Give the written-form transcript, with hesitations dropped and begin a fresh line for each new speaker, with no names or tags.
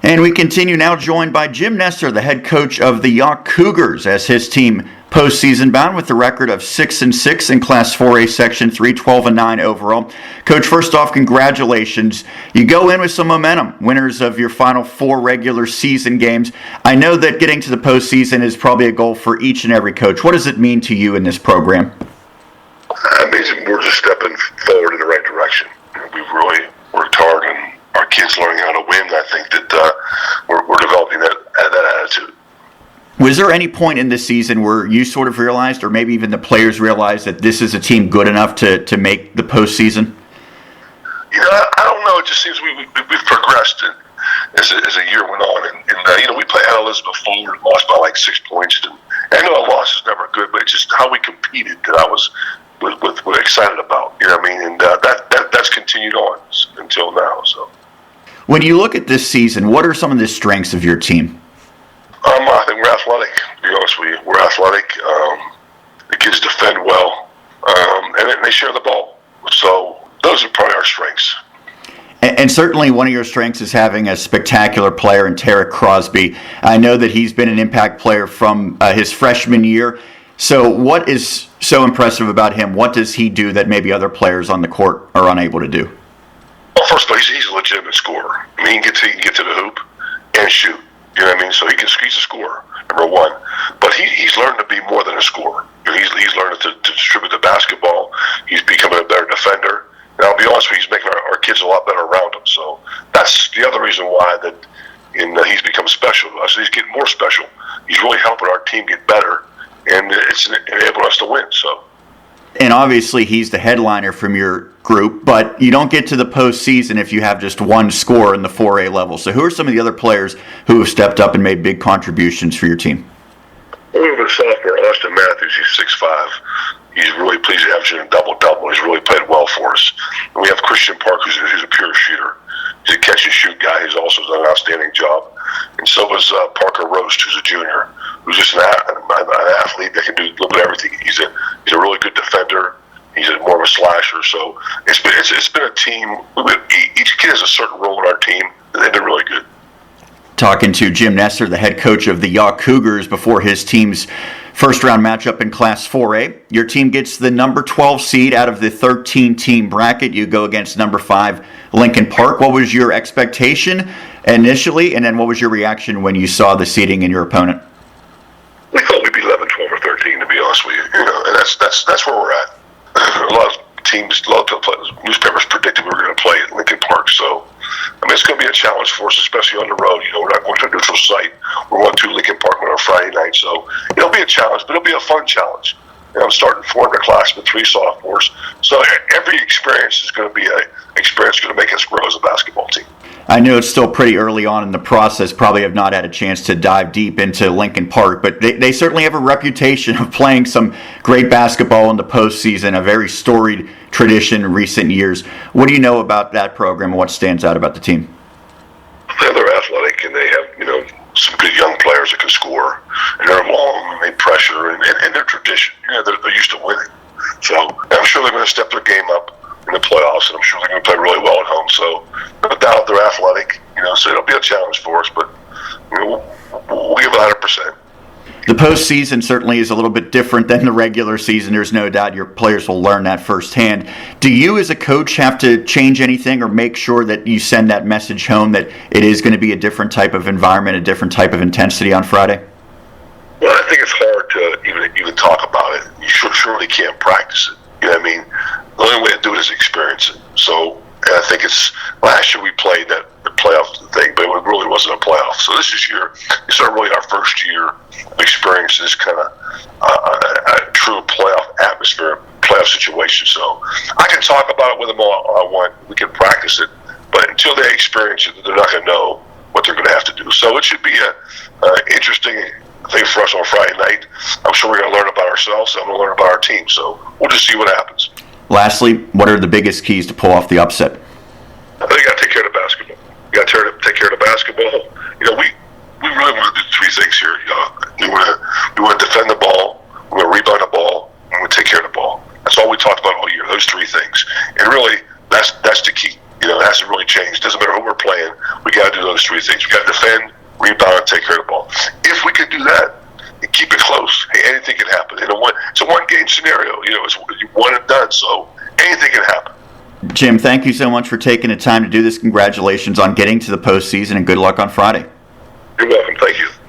And we continue now, joined by Jim Nesser, the head coach of the Yough Cougars, as his team postseason bound with a record of 6-6 in Class 4A Section 3, 12-9 overall. Coach, first off, congratulations. You go in with some momentum, winners of your final 4 regular season games. I know that getting to the postseason is probably a goal for each and every coach. What does it mean to you in this program?
It means we're just stepping forward in the right direction. We've really worked hard, and our kids learning how to win. I think that we're developing that attitude.
Was there any point in this season where you sort of realized, or maybe even the players realized, that this is a team good enough to make the postseason?
I don't know. It just seems we've progressed as the year went on. And we played Elizabeth before and lost by like 6 points. And I know a loss is never good, but it's just how we competed that I was excited about. You know what I mean? And that's continued on until now. So,
when you look at this season, what are some of the strengths of your team?
I think we're athletic, to be honest with you. We're athletic. The kids defend well, and they share the ball. So those are probably our strengths.
And certainly one of your strengths is having a spectacular player in Tarek Crosby. I know that he's been an impact player from his freshman year. So what is so impressive about him? What does he do that maybe other players on the court are unable to do?
Well, first of all, he's a legitimate scorer. I mean, he can get to the hoop and shoot. You know what I mean? So he's a scorer, number one. But he's learned to be more than a scorer. He's learned to distribute the basketball. He's becoming a better defender. And I'll be honest with you, he's making our kids a lot better around him. So that's the other reason why he's become special to us. He's getting more special. He's really helping our team get better, and it's enabling us to win. So.
And obviously he's the headliner from your group, but you don't get to the postseason if you have just one scorer in the 4A level. So who are some of the other players who have stepped up and made big contributions for your team?
We have a sophomore, Austin Matthews. He's 6'5". He's really pleased to have a double-double. He's really played well for us. And we have Christian Park, who's a pure shooter. He's a catch-and-shoot guy. He's also done an outstanding job. And so was Parker Roast, who's a junior, who's just an athlete that can do a little bit of everything. He's a really good defender. He's more of a slasher. So it's been a team. Each kid has a certain role in our team, and they've been really good.
Talking to Jim Nesser, the head coach of the Yough Cougars, before his team's first-round matchup in Class 4A. Your team gets the number 12 seed out of the 13-team bracket. You go against number 5, Lincoln Park. What was your expectation initially, and then what was your reaction when you saw the seeding in your opponent?
We thought we'd be 11, 12, or 13, to be honest with you. And that's where we're at. A lot of teams, newspapers predicted we were going to play at Lincoln Park. So, I mean, it's going to be a challenge for us, especially on the road. We're not going to a neutral site. We're going to Lincoln Park on a Friday night. So, it'll be a challenge, but it'll be a fun challenge. I'm starting 400 with 3 sophomores. So, every experience is going to be an experience going to make us grow as a basketball team.
I know it's still pretty early on in the process, probably have not had a chance to dive deep into Lincoln Park, but they certainly have a reputation of playing some great basketball in the postseason, a very storied tradition in recent years. What do you know about that program and what stands out about the team?
They're athletic, and they have, some good young players that can score, and they're long, and they pressure, and their tradition. They're used to winning. So I'm sure they're going to step their game up in the playoffs, and I'm sure they're going to play really well at home. So no doubt they're athletic, so it'll be a challenge for us, but we'll give 100%.
The postseason certainly is a little bit different than the regular season. There's no doubt your players will learn that firsthand. Do you as a coach have to change anything or make sure that you send that message home that it is going to be a different type of environment, a different type of intensity on Friday?
Well, I think it's hard to even talk about it. You surely can't practice it. You know what I mean? The only way to do it is experience it. So I think last year we played that playoff thing, but it really wasn't a playoff. So this year, it's not really our first year of experience this kind of a true playoff atmosphere, playoff situation. So I can talk about it with them all I want. We can practice it, but until they experience it, they're not going to know what they're going to have to do. So it should be an interesting thing for us on Friday night. I'm sure we're going to learn about ourselves. I'm going to learn about our team. So we'll just see what happens.
Lastly, what are the biggest keys to pull off the upset?
I think you got to take care of the basketball. You got to take care of the basketball. We really want to do 3 things here. We want to defend the ball, we want to rebound the ball, and we want to take care of the ball. That's all we talked about all year. Those 3 things, and really, that's the key. It hasn't really changed. Doesn't matter who we're playing. We got to do those 3 three things. We got to defend, rebound, and take care of the ball. If we could do that and keep it close, hey, anything can happen. It's a one-game scenario. It's one and done, so anything can happen.
Jim, thank you so much for taking the time to do this. Congratulations on getting to the postseason, and good luck on Friday.
You're welcome. Thank you.